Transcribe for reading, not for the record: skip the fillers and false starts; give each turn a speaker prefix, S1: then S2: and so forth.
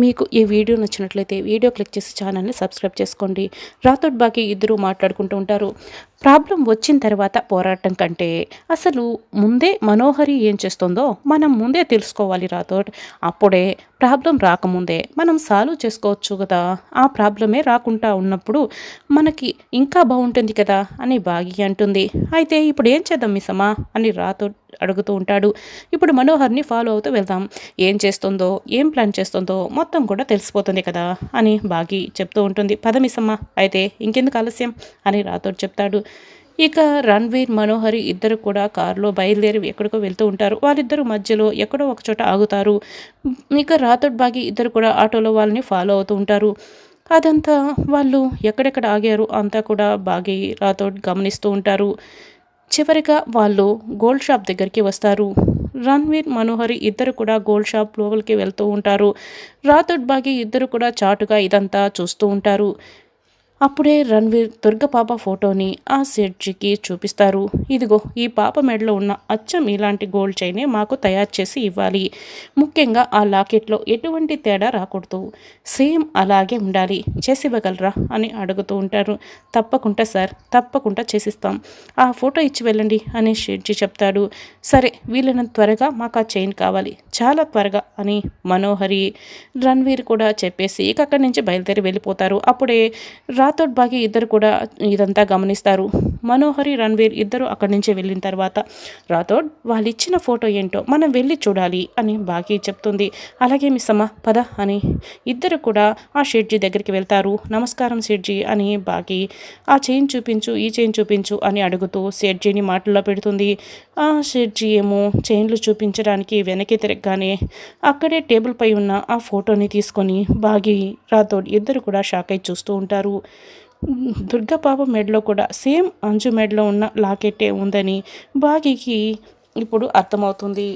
S1: మీకు ఈ వీడియో నచ్చినట్లయితే వీడియో క్లిక్ చేసి ఛానల్ని సబ్స్క్రైబ్ చేసుకోండి. రాథోడ్ బాకీ ఇద్దరు మాట్లాడుకుంటూ ఉంటారు. ప్రాబ్లం వచ్చిన తర్వాత పోరాటం కంటే అసలు ముందే మనోహరి ఏం చేస్తుందో మనం ముందే తెలుసుకోవాలి రాథోడ్. అప్పుడే ప్రాబ్లం రాకముందే మనం సాల్వ్ చేసుకోవచ్చు కదా. ఆ ప్రాబ్లమే రాకుండా ఉన్నప్పుడు మనకి ఇంకా బాగుంటుంది కదా అని బాగి అంటుంది. అయితే ఇప్పుడు ఏం చేద్దాం మిస్సమ్మా అని రాథోడ్ అడుగుతూ ఉంటాడు. ఇప్పుడు మనోహర్ని ఫాలో అవుతూ వెళ్దాం. ఏం చేస్తుందో ఏం ప్లాన్ చేస్తుందో మొత్తం కూడా తెలిసిపోతుంది కదా అని బాగి చెప్తూ ఉంటుంది. పద మిస్సమ్మ, అయితే ఇంకెందుకు ఆలస్యం అని రాథోడ్ చెప్తాడు. ఇక రణ్వీర్ మనోహరి ఇద్దరు కూడా కారులో బయలుదేరి ఎక్కడికో వెళ్తూ ఉంటారు. వాళ్ళిద్దరూ మధ్యలో ఎక్కడో ఒక చోట ఆగుతారు. ఇక రాథోడ్ బాగి ఇద్దరు కూడా ఆటోలో వాళ్ళని ఫాలో అవుతూ ఉంటారు. అదంతా వాళ్ళు ఎక్కడెక్కడ ఆగారు అంతా కూడా బాగి రాథోడ్ గమనిస్తూ ఉంటారు. చివరిగా వాళ్ళు గోల్డ్ షాప్ దగ్గరికి వస్తారు. రణ్వీర్ మనోహరి ఇద్దరు కూడా గోల్డ్ షాప్ లోపలికి వెళ్తూ ఉంటారు. రాథోడ్ బాగి ఇద్దరు కూడా చాటుగా ఇదంతా చూస్తూ ఉంటారు. అప్పుడే రణ్వీర్ దుర్గ పాప ఫోటోని ఆ సెట్జీకి చూపిస్తారు. ఇదిగో ఈ పాప మెడలో ఉన్న అచ్చం ఇలాంటి గోల్డ్ చైనే మాకు తయారు చేసి ఇవ్వాలి. ముఖ్యంగా ఆ లాకెట్లో ఎటువంటి తేడా రాకూడదు, సేమ్ అలాగే ఉండాలి, చేసివ్వగలరా అని అడుగుతూ ఉంటారు. తప్పకుండా సార్, తప్పకుండా చేసిస్తాం, ఆ ఫోటో ఇచ్చి వెళ్ళండి అని సెట్జీ చెప్తాడు. సరే, వీలైనంత త్వరగా మాకు ఆ చైన్ కావాలి, చాలా త్వరగా అని మనోహరి రణ్వీర్ కూడా చెప్పేసి ఇక అక్కడి నుంచి బయలుదేరి వెళ్ళిపోతారు. అప్పుడే రాథోడ్ బాగి ఇద్దరు కూడా ఇదంతా గమనిస్తారు. మనోహరి రణ్వీర్ ఇద్దరు అక్కడి నుంచి వెళ్ళిన తర్వాత రాథోడ్ వాళ్ళు ఇచ్చిన ఫోటో ఏంటో మనం వెళ్ళి చూడాలి అని బాగి చెప్తుంది. అలాగే మిస్సమ్మ పద అని ఇద్దరు కూడా ఆ షెడ్జీ దగ్గరికి వెళ్తారు. నమస్కారం షెడ్జీ అని బాగి ఆ చైన్ చూపించు, ఈ చైన్ చూపించు అని అడుగుతూ షెడ్జీని మాటల్లో పెడుతుంది. ఆ షెడ్జీ ఏమో చైన్లు చూపించడానికి వెనక్కి తిరగగానే అక్కడే టేబుల్ పై ఉన్న ఆ ఫోటోని తీసుకొని బాగి రాథోడ్ ఇద్దరు కూడా షాక్ అయి చూస్తూ ఉంటారు. దుర్గా పాప మెడలో కూడా సేమ్ అంజు మెడలో ఉన్న లాకెట్టే ఉందని బాగీకి ఇప్పుడు అర్థమవుతుంది.